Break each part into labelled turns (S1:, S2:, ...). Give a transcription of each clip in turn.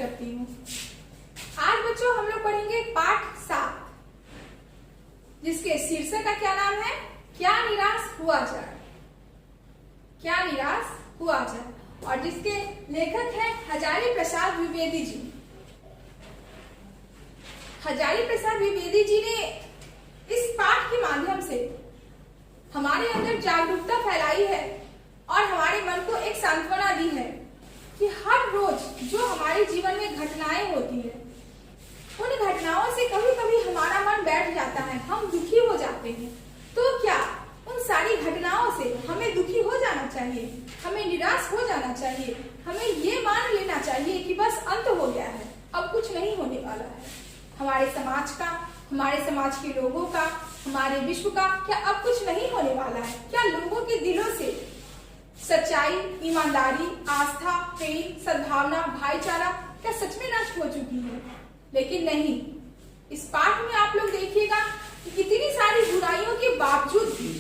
S1: करती हूँ। आज बच्चों हम लोग पढ़ेंगे पाठ 7, जिसके शीर्षक का क्या नाम है, क्या निराश हुआ जाए, क्या निराश हुआ जाए, और जिसके लेखक हैं हजारी प्रसाद द्विवेदी जी। हजारी प्रसाद द्विवेदी जी ने इस पाठ के माध्यम से हमारे अंदर जागरूकता फैलाई है और हमारे मन को एक सांत्वना दी है कि हर रोज जो हमारे जीवन में घटनाएं होती है, उन घटनाओं से कभी कभी हमारा मन बैठ जाता है, हम दुखी हो जाते हैं। तो क्या उन सारी घटनाओं से हमें दुखी हो जाना चाहिए, हमें निराश हो जाना चाहिए, हमें ये मान लेना चाहिए कि बस अंत हो गया है, अब कुछ नहीं होने वाला है। हमारे समाज का, हमारे समाज के लोगों का, हमारे विश्व का क्या अब कुछ नहीं होने वाला है? क्या लोगों के दिलों से सच्चाई, ईमानदारी, आस्था, प्रेम, सद्भावना, भाईचारा क्या सच में नष्ट हो चुकी है? लेकिन नहीं, इस पाठ में आप लोग देखिएगा कि इतनी सारी बुराइयों के बावजूद भी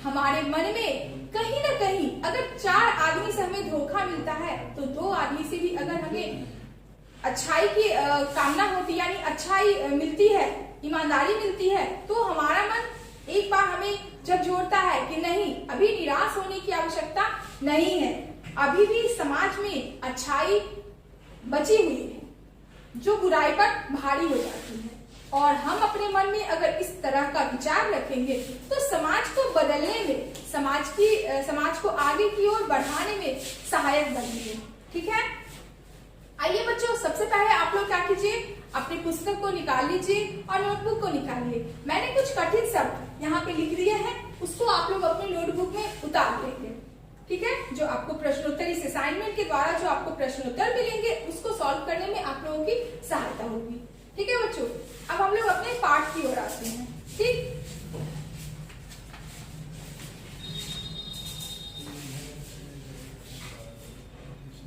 S1: हमारे मन में कहीं ना कहीं अगर 4 आदमी से हमें धोखा मिलता है तो 2 आदमी से भी अगर हमें अच्छाई की कामना होती, यानी अच्छाई मिलती है, ईमानदारी मिलती है, तो हमारा मन एक बार हमें जब जोड़ता है कि नहीं, अभी निराश होने की आवश्यकता नहीं है, अभी भी समाज में अच्छाई बची हुई है, जो बुराई पर भारी हो जाती है। और हम अपने मन में अगर इस तरह का विचार रखेंगे तो समाज को बदलने में, समाज को आगे की ओर बढ़ाने में सहायक बनेंगे। ठीक है, आइए बच्चों, सबसे पहले आप लोग क्या कीजिए, अपनी पुस्तक को निकाल लीजिए और नोटबुक को निकालिए। मैंने कुछ कठिन शब्द यहाँ पे लिख दिए हैं, उसको आप लोग अपने नोटबुक में उतार लेंगे। ठीक है, जो आपको प्रश्नोत्तर इस असाइनमेंट के द्वारा जो आपको प्रश्नोत्तर मिलेंगे उसको सॉल्व करने में आप लोगों की सहायता होगी। ठीक है बच्चों, अब हम लोग अपने पाठ की ओर आते हैं। ठीक,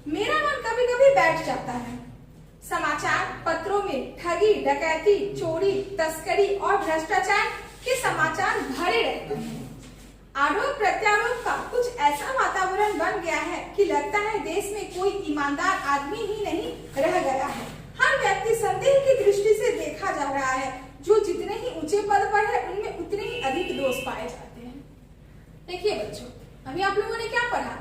S1: मेरा मन कभी कभी बैठ जाता है, समाचार पत्रों में ठगी, डकैती, चोरी, तस्करी और भ्रष्टाचार के समाचार भरे रहते हैं। आरोप प्रत्यारोप का कुछ ऐसा वातावरण बन गया है कि लगता है देश में कोई ईमानदार आदमी ही नहीं रह गया है। हर व्यक्ति संदेह की दृष्टि से देखा जा रहा है, जो जितने ही ऊंचे पद पर है उनमें उतने ही अधिक दोष पाए जाते हैं। देखिए बच्चों, अभी आप लोगों ने क्या पढ़ा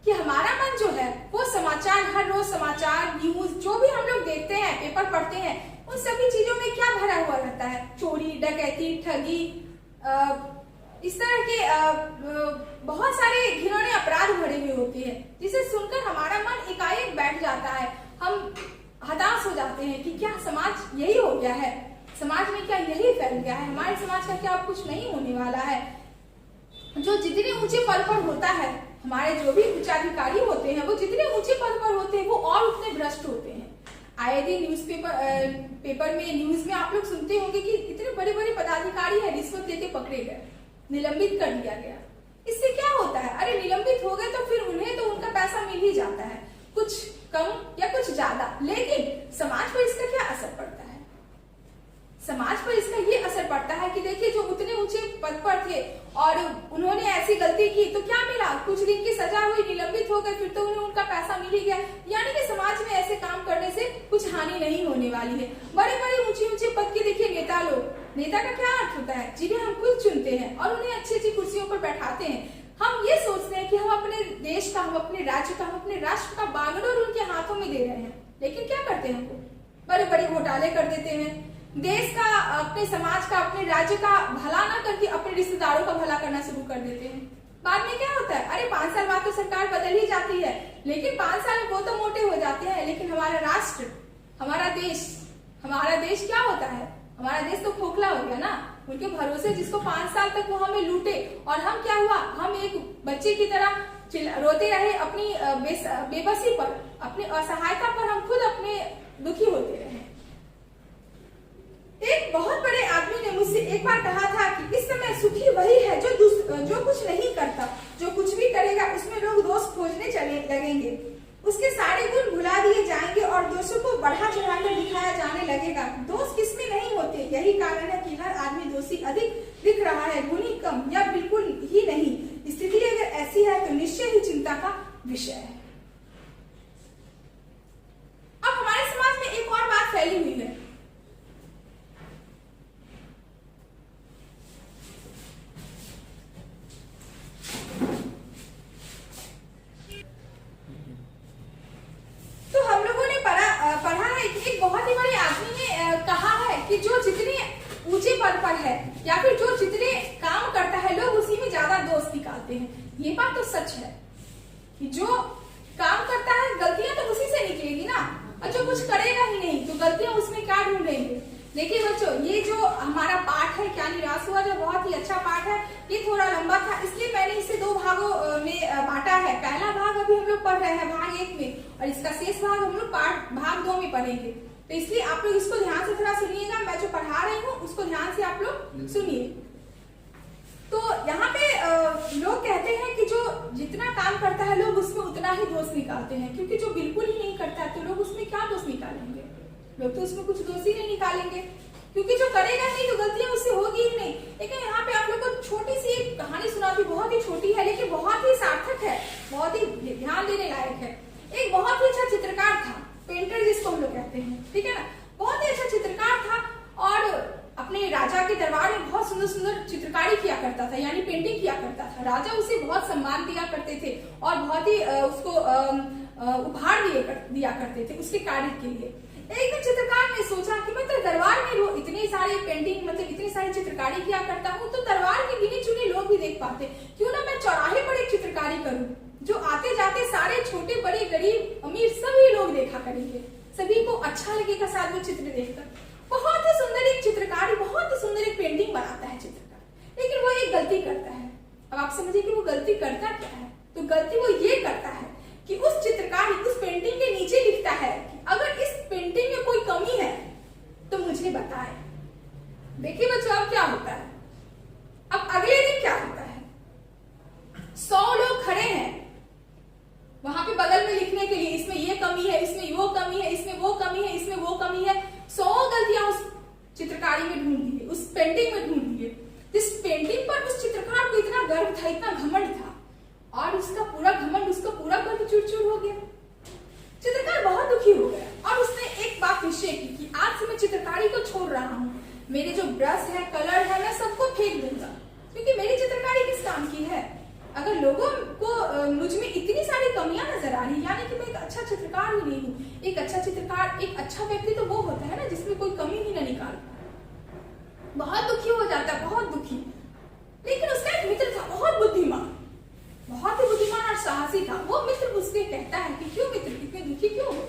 S1: कि हमारा मन जो है वो समाचार, हर रोज समाचार, न्यूज जो भी हम लोग देखते हैं, पेपर पढ़ते हैं, उन सभी चीजों में क्या भरा हुआ रहता है, चोरी, डकैती, ठगी, इस तरह के बहुत सारे घिनौने अपराध भरे हुए होते हैं, जिसे सुनकर हमारा मन एकाएक बैठ जाता है। हम हताश हो जाते हैं कि क्या समाज यही हो गया है, समाज में क्या यही फैल गया है, हमारे समाज का क्या अब कुछ नहीं होने वाला है। जो जितने ऊंचे पद पर होता है, हमारे जो भी उच्चाधिकारी होते हैं, वो जितने ऊंचे पद पर होते हैं वो और उतने भ्रष्ट होते हैं। आए दिन पेपर में, न्यूज में आप लोग सुनते होंगे कि इतने बड़े बड़े पदाधिकारी है रिश्वत लेते पकड़े गए, निलंबित कर दिया गया। इससे क्या होता है, अरे निलंबित हो गए तो फिर उन्हें तो उनका पैसा मिल ही जाता है, कुछ कम या कुछ ज्यादा, लेकिन समाज पर इसका क्या असर पड़ता है? समाज पर इसका ये असर पड़ता है कि देखिए, जो उतने ऊंचे पद पर थे और उन्होंने ऐसी गलती की तो क्या मिला, कुछ दिन की सजा हुई, निलंबित हो गए, फिर तो उन्हें उनका पैसा मिल ही गया। यानी कि समाज में ऐसे काम करने से कुछ हानि नहीं होने वाली है। बड़े बड़े ऊंचे पद के देखिए नेता लोग, नेता का क्या अर्थ होता है, जिन्हें हम खुद चुनते हैं और उन्हें अच्छी अच्छी कुर्सियों पर बैठाते हैं। हम ये सोचते हैं कि हम अपने देश का, हम अपने राज्य का, हम अपने राष्ट्र का बागडोर उनके हाथों में दे रहे हैं, लेकिन क्या करते हैं, वो बड़े बड़े घोटाले कर देते हैं। देश का, अपने समाज का, अपने राज्य का भला ना करके अपने रिश्तेदारों का भला करना शुरू कर देते हैं। बाद में क्या होता है, अरे 5 साल बाद तो सरकार बदल ही जाती है, लेकिन 5 साल वो तो मोटे हो जाते हैं, लेकिन हमारा राष्ट्र, हमारा देश क्या होता है, हमारा देश तो खोखला हो गया ना। उनके भरोसे जिसको 5 साल तक वो हमें लूटे, और हम क्या हुआ, हम एक बच्चे की तरह रोते रहे अपनी बेबसी पर, अपनी असहायता पर, हम खुद अपने दुखी होते रहे। एक बहुत बड़े आदमी ने मुझसे एक बार कहा था कि इस समय सुखी वही है जो कुछ नहीं करता, जो कुछ भी करेगा उसमें लोग दोष खोजने चले लगेंगे, उसके सारे गुण भुला दिए जाएंगे और दोषों को बढ़ा चढ़ाकर दिखाया जाने लगेगा। दोष किसमें नहीं होते, यही कारण है कि हर आदमी दोषी अधिक दिख रहा है, गुणी कम या बिल्कुल ही नहीं। स्थिति अगर ऐसी है तो निश्चय ही चिंता का विषय है। अब हमारे समाज निकालते हैं। ये बात तो सच है कि जो काम करता है गलतियां तो उसी से निकलेगी ना, और जो कुछ करेगा ही नहीं तो गलतियां उसमें क्या ढूंढेंगे। देखिए बच्चों, ये जो हमारा पाठ है क्या निराश हुआ, जो बहुत ही अच्छा पाठ है, ये थोड़ा लंबा था इसलिए मैंने इसे 2 भागों में बांटा है। पहला भाग अभी हम लोग पढ़ रहे हैं भाग 1 में, और इसका शेष भाग हम लोग भाग 2 में पढ़ेंगे। तो इसलिए आप लोग इसको ध्यान से थोड़ा सुनिएगा, मैं जो पढ़ा रही हूँ उसको ध्यान से आप लोग सुनिए। तो यहाँ पे लोग कहते हैं कि जो जितना काम करता है लोग उसमें उतना ही दोष निकालते हैं, क्योंकि जो बिल्कुल ही नहीं करता है तो लोग उसमें क्या दोष निकालेंगे, लोग तो उसमें कुछ दोष ही नहीं निकालेंगे, क्योंकि जो करेगा नहीं तो गलतियां उससे होगी ही नहीं। लेकिन यहाँ पे आप लोग को छोटी सी एक कहानी सुनाती, बहुत ही छोटी है लेकिन बहुत ही सार्थक है, बहुत ही ध्यान देने लायक है। एक बहुत ही अच्छा चित्रकार था, पेंटर जिसको हम लोग कहते हैं, ठीक है ना, बहुत ही अच्छा चित्रकार था और अपने राजा के दरबार में बहुत सुंदर सुंदर चित्रकारी किया करता था, यानी पेंटिंग किया करता था। राजा उसे बहुत सम्मान दिया करते थे और बहुत ही उसको उपहार दिया करते थे उसके कार्य के लिए। एक दिन चित्रकार ने सोचा कि मैं तो दरबार में इतनी सारी पेंटिंग मतलब इतनी सारी चित्रकारी किया करता हूँ, तो दरबार के गिने चुने लोग भी देख पाते, क्यों ना मैं चौराहे पर एक चित्रकारी करूँ, जो आते जाते सारे छोटे बड़े गरीब अमीर सभी लोग देखा करेंगे, सभी को अच्छा लगेगा शायद वो चित्र देखकर। बहुत ही सुंदर एक चित्रकारी, बहुत ही सुंदर एक पेंटिंग बनाता है चित्रकार, लेकिन वो एक गलती करता है। अब आप समझिए कि वो गलती करता क्या है, तो गलती वो ये करता है कि उस चित्रकारी उस पेंटिंग के नीचे लिखता है कि अगर इस पेंटिंग में कोई कमी है तो मुझे बताए। देखिए बच्चों अब क्या होता है, अब अगले दिन क्या होता है, 100 लोग खड़े हैं वहां पे बगल में लिखने के लिए, इसमें ये कमी है, इसमें वो कमी है, इसमें वो कमी है, इसमें वो कमी है, 100 गलतियां उस चित्रकारी में ढूंढ दी, उस पेंटिंग में ढूंढ दी। इस पेंटिंग पर उस चित्रकार को इतना गर्व था, इतना घमंड था, और उसका पूरा घमंड, उसका पूरा गर्व चूर-चूर हो गया। चित्रकार बहुत दुखी हो गया और उसने एक बात निश्चय की कि आज से मैं चित्रकारी को छोड़ रहा हूँ, मेरे जो ब्रश है, कलर है, मैं सबको फेंक दूंगा, क्योंकि मेरी चित्रकारी किस काम की है। अगर लोगों को मुझ में इतनी सारी कमियां नजर आ रही, यानी कि मैं एक अच्छा चित्रकार ही नहीं हूँ। एक अच्छा चित्रकार, एक अच्छा व्यक्ति तो वो होता है ना जिसमें कोई कमी ही ना निकाल। बहुत दुखी हो जाता है, बहुत दुखी। लेकिन उसका एक मित्र था बहुत बुद्धिमान, बहुत ही बुद्धिमान और साहसी था। वो मित्र उसके कहता है कि क्यों मित्र, इतने दुखी क्यों हो।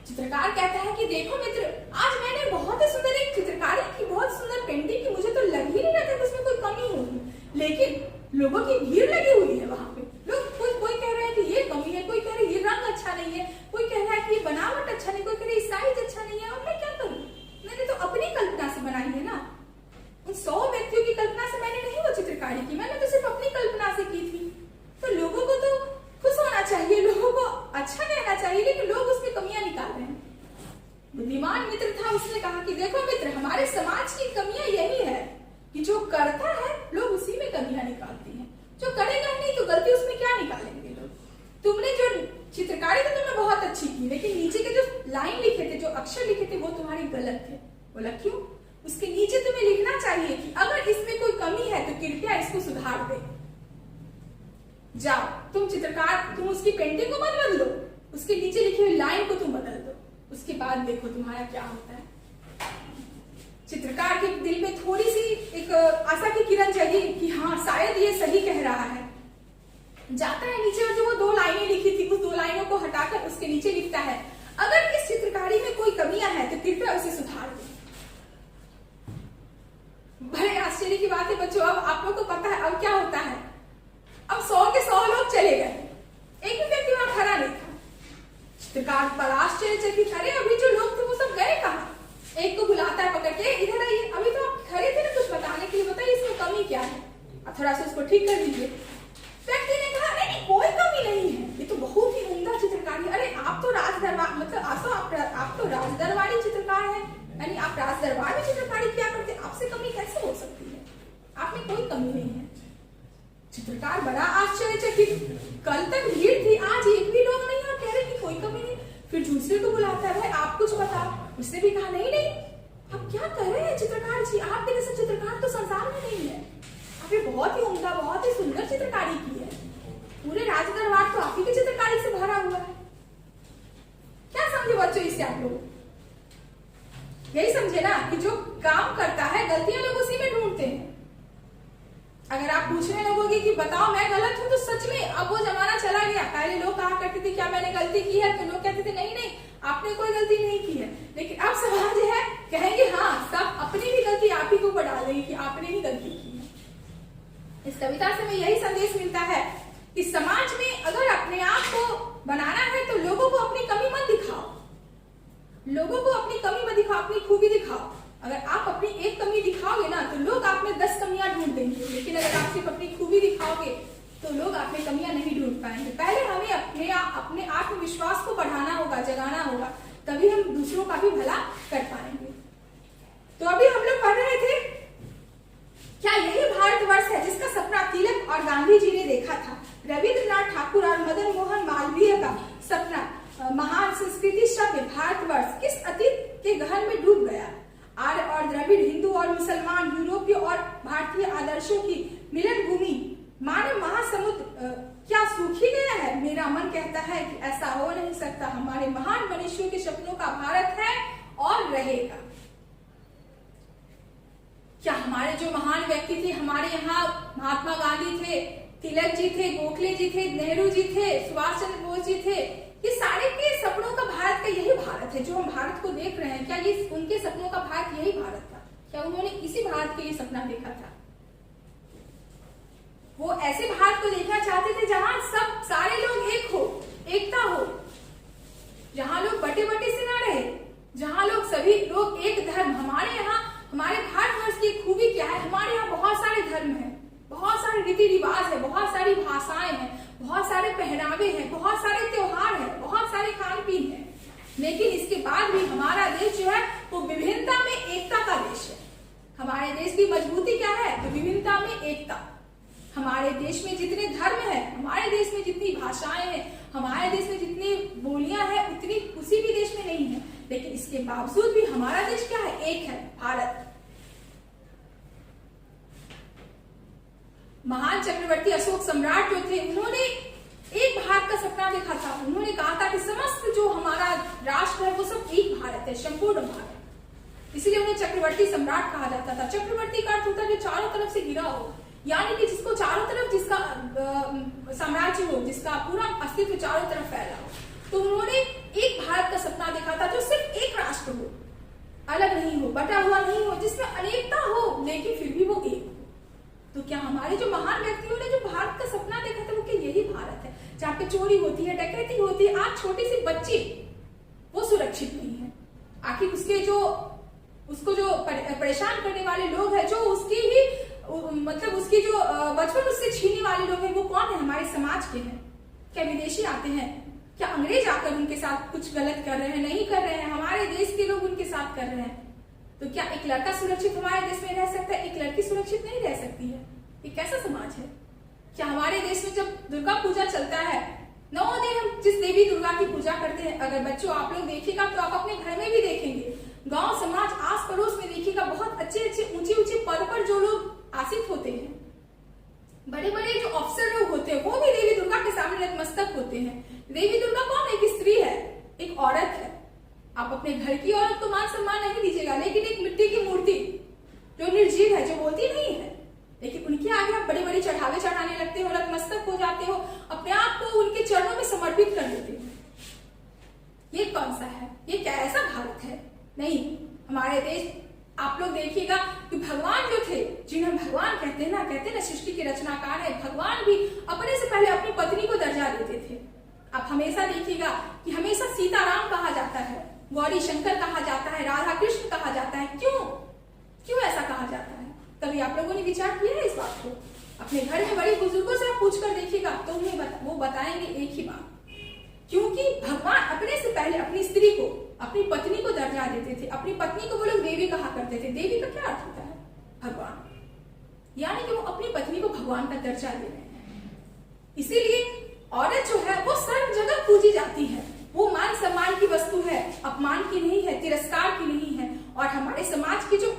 S1: चित्रकार कहता है कि देखो मित्र, आज मैंने बहुत ही सुंदर एक चित्रकारी की, बहुत सुंदर पेंटिंग की, मुझे तो लग ही नहीं रहा था कि उसमें कोई कमी होगी, लेकिन लोगों की भीड़ लगी हुई है वहां पे। लोग कोई कह रहा है कि ये कमी है, कोई कह रहा है ये रंग अच्छा नहीं है, कोई कह रहा है कि ये बनावट अच्छा नहीं, कोई कह रहा है साइज अच्छा नहीं है। अब मैं क्या करूं, मैंने तो अपनी कल्पना से बनाई है ना, उन 100 व्यक्तियों की कल्पना से मैंने नहीं वो चित्रकारी की, मैंने तो सिर्फ अपनी कल्पना से की थी। तो लोगों को तो खुश होना चाहिए, लोगों को अच्छा कहना चाहिए, लेकिन लोग उसमें कमियां निकाल रहे हैं। बुद्धिमान मित्र था, उसने कहा कि देखो मित्र, हमारे समाज की कमियां यही है कि जो करता है लोग उसी में कमियां निकालती हैं, जो करेगा नहीं तो गलती उसमें क्या निकालेंगे लोग। तुमने जो चित्रकारी तो तुमने बहुत अच्छी की, लेकिन नीचे के जो लाइन लिखे थे, जो अक्षर लिखे थे, वो तुम्हारे गलत थे। बोला क्यों, उसके नीचे तुम्हें लिखना चाहिए कि अगर इसमें कोई कमी है तो कृपया इसको सुधार दे। जाओ तुम चित्रकार, तुम उसकी पेंटिंग को मत बदलो, उसके नीचे लिखी हुई लाइन को तुम बदल दो, उसके बाद देखो तुम्हारा क्या होता है। चित्रकार के दिल में थोड़ी सी एक आशा की किरण जगी कि हाँ शायद ये सही कह रहा है। जाता है नीचे और जो वो 2 लाइनें लिखी थी, उस 2 लाइनों को हटाकर उसके नीचे लिखता है, अगर इस चित्रकारी में कोई कमियां हैं तो कृपया उसे सुधार दो। बड़े आश्चर्य की बात है बच्चों, अब आप लोग को पता है अब क्या होता है। अब 100 के 100 लोग चले गए, एक भी व्यक्ति वहां खड़ा नहीं था। चित्रकार पर आश्चर्यचकित, अरे अभी जो लोग थे वो सब गए कहाँ। एक को बुलाता है पकड़ के, इधर आइए, अभी तो आप खड़े थे ना कुछ बताने के लिए, बताइए इसमें कमी क्या है, थोड़ा सा उसको ठीक कर दीजिए। व्यक्ति ने कहा नहीं कोई कमी नहीं है, ये तो बहुत ही उम्दा चित्रकारी। अरे आप तो राज दरबार मतलब आप तो राज दरबारी चित्रकार है, यानी आप राज दरबार में चित्रकारी किया करते, आपसे कमी कैसे हो सकती है, आप में कोई कमी नहीं है। चित्रकार बड़ा आश्चर्यचकित, कल तक भीड़ थी, आज एक भी लोग नहीं और कह रहे कि कोई कमी नहीं। फिर दूसरे को बुलाता है, भाई आप कुछ बताओ। उसने भी कहा नहीं नहीं, आप क्या कर रहे हैं चित्रकार जी, आपके जैसे चित्रकार तो संसार में नहीं है, आपने बहुत ही उम्दा, बहुत ही सुंदर चित्रकारी की है, पूरे राज दरबार तो आप ही की चित्रकारी से भरा हुआ है। क्या समझे बच्चों इससे आप लोग, यही समझे ना कि जो काम करता है गलतियां लोग उसी में ढूंढते हैं। अगर आप पूछने लगोगे कि बताओ मैं गलत हूं, तो सच में अब वो जमाना चला गया। पहले लोग कहा करते थे क्या मैंने गलती की है, तो लोग कहते थे नहीं नहीं आपने कोई गलती नहीं की है। लेकिन अब समाज है कहेंगे हाँ सब अपनी भी गलती आप ही के ऊपर डाल देंगे कि आपने ही गलती की है। इस कविता से हमें यही संदेश मिलता है कि समाज में अगर अपने आप को बनाना है तो लोगों को अपनी कमी मत दिखाओ, लोगों को अपनी कमी मत दिखाओ, अपनी खूबी दिखाओ। अगर आप अपनी एक कमी दिखाओगे ना तो लोग आप में 10 कमियां ढूंढ देंगे, लेकिन अगर आप सिर्फ अपनी खूबी दिखाओगे तो लोग आप में कमियां नहीं ढूंढ पाएंगे। पहले हमें अपने आत्मविश्वास को बढ़ाना होगा, जगाना होगा, तभी हम दूसरों का भी भला कर पाएंगे। तो अभी हम लोग पढ़ रहे थे क्या यही भारतवर्ष है जिसका सपना तिलक और गांधी जी ने देखा था। रविंद्रनाथ ठाकुर और मदन मोहन मालवीय का सपना महान संस्कृति शब्द भारतवर्ष किस अतीत के गहन में डूब गया। आर्य और द्रविड़, हिंदू और मुसलमान, यूरोपीय और भारतीय आदर्शों की मिलन भूमि मानव महासमुद्र क्या सूख ही गया है। मेरा मन कहता है कि ऐसा हो नहीं सकता। हमारे महान मनुष्यों के सपनों का भारत है और रहेगा। क्या हमारे जो महान व्यक्ति थे, हमारे यहाँ महात्मा गांधी थे, तिलक जी थे, गोखले जी थे, नेहरू जी थे, सुभाष चंद्र बोस जी थे, ये सारे के सपनों का भारत का यही भारत है जो हम भारत को देख रहे हैं। क्या ये उनके सपनों का भारत यही भारत था? क्या उन्होंने इसी भारत के लिए सपना देखा था? वो ऐसे भारत को देखना चाहते थे जहां सब सारे लोग एक हो, एकता हो, जहां लोग बटे बटे से ना रहे, जहां लोग सभी लोग एक धर्म। हमारे यहाँ हमारे भारतवर्ष की खूबी क्या है, हमारे यहाँ बहुत सारे धर्म हैं, बहुत सारे रीति रिवाज है, बहुत सारी भाषाएं हैं, बहुत सारे पहनावे हैं, बहुत सारे त्योहार हैं, बहुत सारे खान पीन है। लेकिन इसके बाद भी हमारा देश जो है वो विभिन्नता में एकता का देश है। हमारे देश की मजबूती क्या है? तो विभिन्नता में एकता। हमारे देश में जितने धर्म है, हमारे देश में जितनी भाषाएं हैं, हमारे देश में जितनी बोलियां हैं, उतनी किसी भी देश में नहीं है। लेकिन इसके बावजूद भी हमारा देश क्या है? एक है, भारत। महान चक्रवर्ती अशोक सम्राट जो थे, उन्होंने एक भारत का सपना देखा था। उन्होंने कहा था कि समस्त जो हमारा राष्ट्र है वो सब एक भारत है, संपूर्ण भारत। इसलिए उन्हें चक्रवर्ती सम्राट कहा जाता था। चक्रवर्ती का अर्थ होता है जो चारों तरफ से घिरा हो, यानी कि जिसको चारों तरफ, जिसका साम्राज्य हो, जिसका पूरा अस्तित्व चारों तरफ फैला हो। तो उन्होंने एक भारत का सपना देखा था जो सिर्फ एक राष्ट्र हो, अलग नहीं हो, बटा हुआ नहीं हो, जिसमें अनेकता हो लेकिन फिर भी वो एक हो। तो क्या हमारे जो महान व्यक्तियों ने जो भारत का सपना देखा था वो क्या यही भारत है जहाँ पे चोरी होती है, डकैती होती है, आज छोटी सी बच्ची वो सुरक्षित नहीं है। आखिर उसको जो परेशान करने वाले लोग हैं, जो उसकी ही मतलब उसकी जो बचपन उससे छीनने वाले लोग हैं, वो कौन है? हमारे समाज के हैं। क्या विदेशी आते हैं? क्या अंग्रेज आकर उनके साथ कुछ गलत कर रहे हैं? नहीं कर रहे हैं, हमारे देश के लोग उनके साथ कर रहे हैं। तो क्या एक लड़का सुरक्षित हमारे देश में रह सकता है? एक लड़की सुरक्षित नहीं रह सकती है। ये कैसा समाज है? क्या हमारे देश में जब दुर्गा पूजा चलता है, 9 दिन हम जिस देवी दुर्गा की पूजा करते हैं, अगर बच्चों आप लोग देखिएगा तो आप अपने घर में भी देखेंगे, गांव समाज आस पड़ोस में देखिएगा, बहुत अच्छे ऊंचे पद पर जो लोग आसीन होते हैं, बड़े बड़े जो अफसर लोग होते हैं, वो भी देवी दुर्गा के सामने नतमस्तक होते हैं। देवी दुर्गा कौन है? एक स्त्री है, एक औरत है। आप अपने घर की औरत को मान सम्मान नहीं दीजिएगा, लेकिन एक मिट्टी की मूर्ति जो निर्जीव है, जो बोलती नहीं है, लेकिन उनके आगे आप बड़े बड़े चढ़ावे चढ़ाने लगते हो, नतमस्तक हो जाते हो, अपने आप को उनके चरणों में समर्पित कर देते हो। ये कौन सा है? ये क्या ऐसा भारत है? नहीं। हमारे देश आप लोग देखिएगा कि भगवान जो थे, जिन्हें भगवान कहते हैं ना सृष्टि के रचनाकार है, भगवान भी अपने से पहले अपनी पत्नी को दर्जा देते थे। आप हमेशा देखिएगा कि हमेशा सीताराम कहा जाता है, गौरी शंकर कहा जाता है, राधा कृष्ण कहा जाता है। क्यों ऐसा कहा जाता है? कभी आप लोगों ने विचार किया है इस बात को? अपने घर में बड़े बुजुर्गों से आप पूछ कर देखिएगा तो वो बताएंगे एक ही बात, क्योंकि भगवान अपने से पहले अपनी स्त्री को, अपनी पत्नी को दर्जा देते थे। अपनी पत्नी को वो लोग देवी कहा करते थे। देवी का क्या अर्थ होता है? भगवान, यानी कि वो अपनी पत्नी को भगवान का दर्जा दे रहे हैं। इसीलिए औरत जो है वो सर्व जगह पूजी जाती है, वो मान सम्मान की वस्तु है, अपमान की नहीं है, तिरस्कार की नहीं है। और हमारे समाज की जो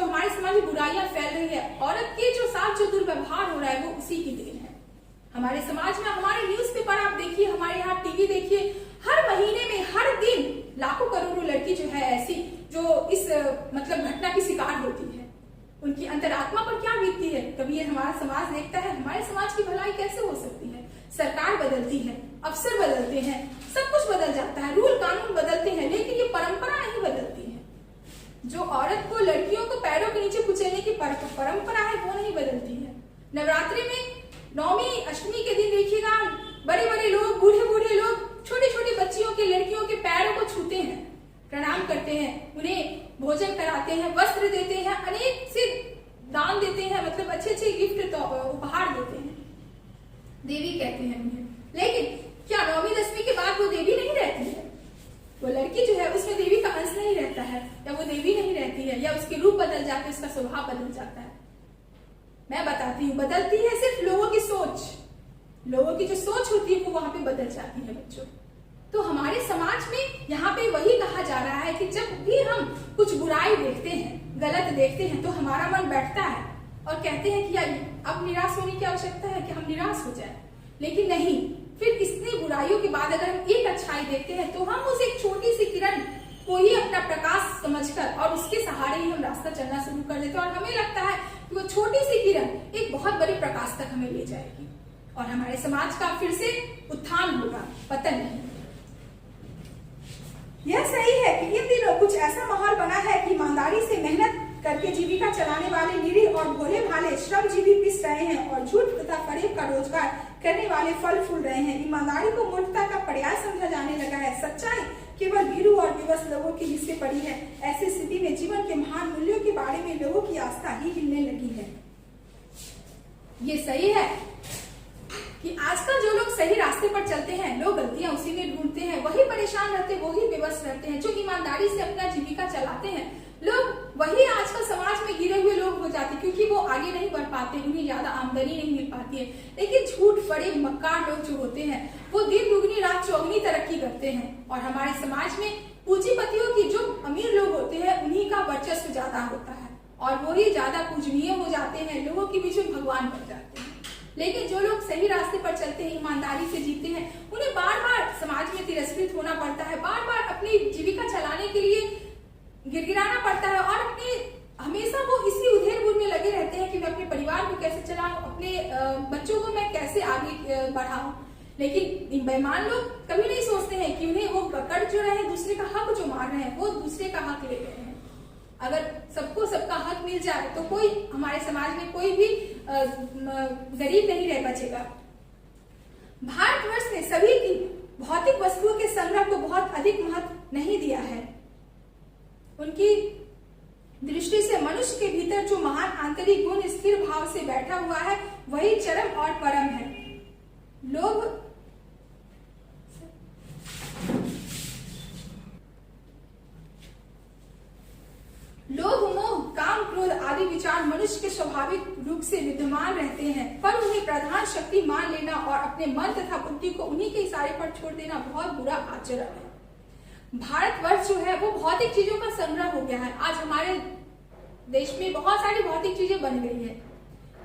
S1: हमारे समाज में बुराइयां फैल रही है, औरत के जो साथ जो दुर्व्यवहार हो रहा है, वो उसी की देन है। हमारे समाज में, हमारे न्यूज़पेपर आप देखिए, हमारे यहाँ टीवी देखिए, हर महीने में, हर दिन लाखों करोड़ों लड़की जो है ऐसी जो इस मतलब घटना की शिकार होती है। उनकी अंतरात्मा पर क्या बीतती है। कभी ये हमारा समाज देखता है हमारे समाज की भलाई कैसे हो सकती है। सरकार बदलती है, अफसर बदलते हैं, सब कुछ बदल जाता है, रूल कानून बदलते हैं, लेकिन ये परंपरा नहीं बदलती है। जो औरत को, लड़कियों को पैरों के नीचे कुचलने की परंपरा है वो नहीं बदलती है। नवरात्रि में नौमी अष्टमी के दिन देखिएगा बड़े बड़े लोग, बूढ़े बूढ़े लोग छोटी छोटी बच्चियों के, लड़कियों के पैरों को छूते हैं, प्रणाम करते हैं, उन्हें भोजन कराते हैं, वस्त्र देते हैं, अनेक से दान देते हैं, मतलब अच्छे अच्छे गिफ्ट तो उपहार देते हैं, देवी कहते हैं उन्हें। लेकिन क्या नौवीं दसवीं के बाद वो देवी नहीं रहती है? वो लड़की जो है उसमें देवी का अंश नहीं रहता है, या वो देवी नहीं रहती है, या उसके रूप बदल जाते, उसका स्वभाव बदल जाता है। मैं बताती हूँ, बदलती है सिर्फ लोगों की सोच। लोगों की जो सोच होती है वो वहां पे बदल जाती है बच्चों। तो हमारे समाज में यहाँ पे वही कहा जा रहा है कि जब भी हम कुछ बुराई देखते हैं, गलत देखते हैं, तो हमारा मन बैठता है और कहते हैं कि यार अब निराश होने की आवश्यकता है कि हम निराश हो जाए। लेकिन नहीं, फिर इतनी बुराइयों के बाद अगर हम एक अच्छाई देखते हैं तो हम उस एक छोटी सी किरण को ही अपना प्रकाश समझकर और उसके सहारे ही हम रास्ता चलना शुरू कर देते हैं, और हमें लगता है कि वो छोटी सी किरण एक बहुत बड़े प्रकाश तक हमें ले जाएगी और हमारे समाज का फिर से उत्थान होगा, पतन नहीं।
S2: यह सही है कि इन दिनों कुछ ऐसा माहौल बना है कि ईमानदारी से मेहनत करके जीविका चलाने वाले निरीह और भोले भाले श्रमजीवी पिस रहे हैं और झूठ तथा फरेब का रोजगार करने वाले फल फूल रहे हैं। ईमानदारी को मूर्खता का पर्याय समझा जाने लगा है। सच्चाई केवल भीरू और विवश लोगों के हिस्से पड़ी है। ऐसी स्थिति में जीवन के महान मूल्यों के बारे में लोगों की आस्था ही हिलने लगी है।
S1: ये सही है कि आजकल जो लोग सही रास्ते पर चलते हैं, लोग गलतियां उसी में ढूंढते हैं, वही परेशान रहते हैं, वही विवश रहते हैं। जो ईमानदारी से अपना जीविका चलाते हैं, लोग वही आजकल समाज में गिरे हुए लोग हो जाते हैं, क्योंकि वो आगे नहीं बढ़ पाते, उन्हें ज्यादा आमदनी नहीं मिल पाती है। लेकिन झूठ फरेब मक्कार लोग जो होते हैं वो दिन दुगनी रात चौगनी तरक्की करते हैं। और हमारे समाज में पूंजीपतियों की, जो अमीर लोग होते हैं, उन्हीं का वर्चस्व ज्यादा होता है और वही ज्यादा पूजनीय हो जाते हैं, लोगों के बीच में भगवान बन जाते हैं। लेकिन जो लोग सही रास्ते पर चलते हैं, ईमानदारी से जीते हैं, उन्हें बार बार समाज में तिरस्कृत होना पड़ता है, बार बार अपनी जीविका चलाने के लिए गिड़गिड़ाना पड़ता है, और अपने हमेशा वो इसी उधेड़-बुन में लगे रहते हैं कि मैं अपने परिवार को कैसे चलाऊं, अपने बच्चों को मैं कैसे आगे बढ़ाऊं। लेकिन बेईमान लोग कभी नहीं सोचते हैं कि उन्हें वो पकड़ जो रहे हैं, दूसरे का हक जो मार रहे हैं, वो दूसरे का हक ले रहे हैं। अगर सबको सबका हक मिल जाए तो कोई हमारे समाज में कोई भी गरीब नहीं रह बचेगा। भारतवर्ष ने सभी की भौतिक वस्तुओं के संग्रह को बहुत अधिक महत्व नहीं दिया है। उनकी दृष्टि से मनुष्य के भीतर जो महान आंतरिक गुण स्थिर भाव से बैठा हुआ है वही चरम और परम है। लोभ मोह काम क्रोध आदि विचार मनुष्य के स्वाभाविक रूप से विद्यमान रहते हैं, पर उन्हें प्रधान शक्ति मान लेना और अपने मन तथा बुद्धि को उन्हीं के इशारे पर छोड़ देना बहुत बुरा आचरण है। भारतवर्ष जो है वो भौतिक चीजों का संग्रह हो गया है। आज हमारे देश में बहुत सारी भौतिक चीजें बन गई है।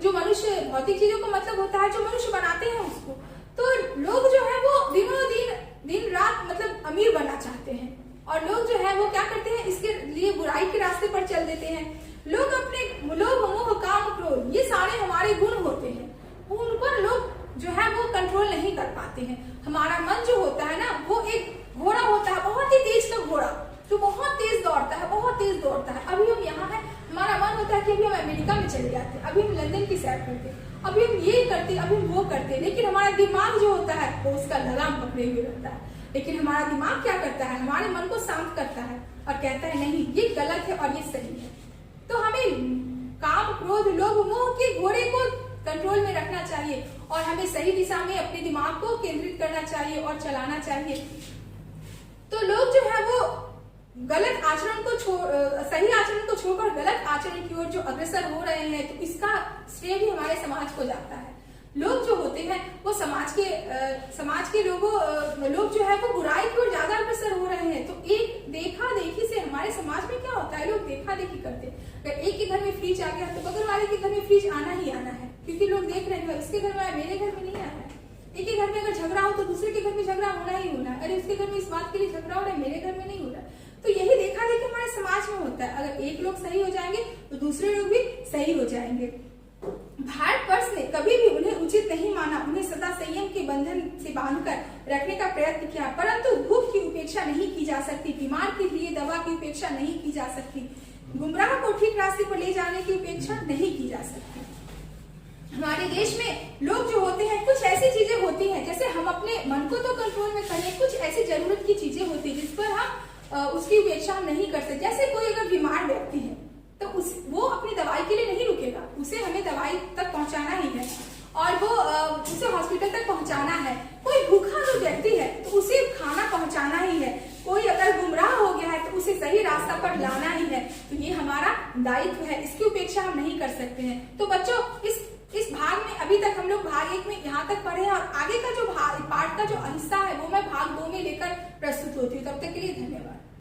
S1: जो मनुष्य, भौतिक चीजों का मतलब होता है जो मनुष्य बनाते हैं उसको। तो लोग जो है वो दिन रात मतलब अमीर बनना चाहते हैं, और लोग जो है वो क्या करते हैं, इसके लिए बुराई के रास्ते पर चल देते हैं। लोग अपने लोभ मोह काम क्रोध ये सारे हमारे गुण होते हैं, उन पर लोग जो है वो कंट्रोल नहीं कर पाते हैं। हमारा मन जो होता है ना वो एक घोड़ा होता है, बहुत ही तेज का घोड़ा जो बहुत तेज दौड़ता है, बहुत तेज दौड़ता है। अभी हम यहाँ है, हमारा मन होता है कि अभी हम अमेरिका में चले जाते, अभी हम लंदन की सैर करते, अभी हम ये करते, अभी हम वो करते। लेकिन हमारा दिमाग जो होता है वो उसका लगाम पकड़े हुए रहता है। लेकिन हमारा दिमाग क्या करता है, हमारे मन को शांत करता है और कहता है नहीं ये गलत है और ये सही है। तो हमें काम क्रोध लोभ मोह के घोड़े को कंट्रोल में रखना चाहिए और हमें सही दिशा में अपने दिमाग को केंद्रित करना चाहिए और चलाना चाहिए। तो लोग जो है वो गलत आचरण को सही आचरण को छोड़कर गलत आचरण की ओर जो अग्रसर हो रहे हैं, तो इसका श्रेय भी हमारे समाज को जाता है। लोग जो होते हैं वो समाज के लोग जो है वो बुराई की ओर ज्यादा अग्रसर हो रहे हैं। तो एक देखा देखी से हमारे समाज में क्या होता है, लोग देखा देखी करते हैं। अगर एक के घर में फ्रिज आ गया तो बगल वाले के घर में फ्रिज आना ही आना है, क्योंकि लोग देख रहे हैं उसके घर में आया, मेरे घर में नहीं आया है। एक के घर में अगर झगड़ा हो तो दूसरे के घर में झगड़ा होना ही होना है। अरे उसके घर में इस बात के लिए झगड़ा हो रहा है, मेरे घर में नहीं हो रहा है।
S2: तो यही देखा देखी हमारे समाज में होता है। अगर एक लोग सही हो जाएंगे तो दूसरे लोग भी सही हो जाएंगे। भारतवर्ष ने कभी भी उन्हें उचित नहीं माना, उन्हें सदा संयम के बंधन से बांधकर रखने का प्रयत्न किया, परंतु भूख की उपेक्षा नहीं की जा सकती, बीमार के लिए दवा की उपेक्षा नहीं की जा सकती, गुमराह को ठीक रास्ते पर ले जाने की उपेक्षा नहीं की जा सकती। हमारे देश में लोग जो होते हैं, कुछ ऐसी चीजें होती हैं, जैसे हम अपने मन को तो कंट्रोल में करें, कुछ ऐसी जरूरत की चीजें होती है जिस पर हम उसकी उपेक्षा नहीं कर सकते। जैसे कोई अगर बीमार व्यक्ति है तो वो अपनी दवाई के लिए नहीं रुकेगा, उसे हमें दवाई तक पहुंचाना ही है और वो उसे हॉस्पिटल तक पहुंचाना है। कोई भूखा जो व्यक्ति है तो उसे खाना पहुंचाना ही है। कोई अगर गुमराह हो गया है तो उसे सही रास्ता पर लाना ही है। तो ये हमारा दायित्व है, इसकी उपेक्षा हम नहीं कर सकते हैं। तो बच्चों, इस भाग में अभी तक हम लोग भाग 1 में यहाँ तक पढ़े हैं और आगे का जो पाठ का जो हिस्सा है वो मैं भाग 2 में लेकर प्रस्तुत होती हूँ। तब तक के लिए धन्यवाद।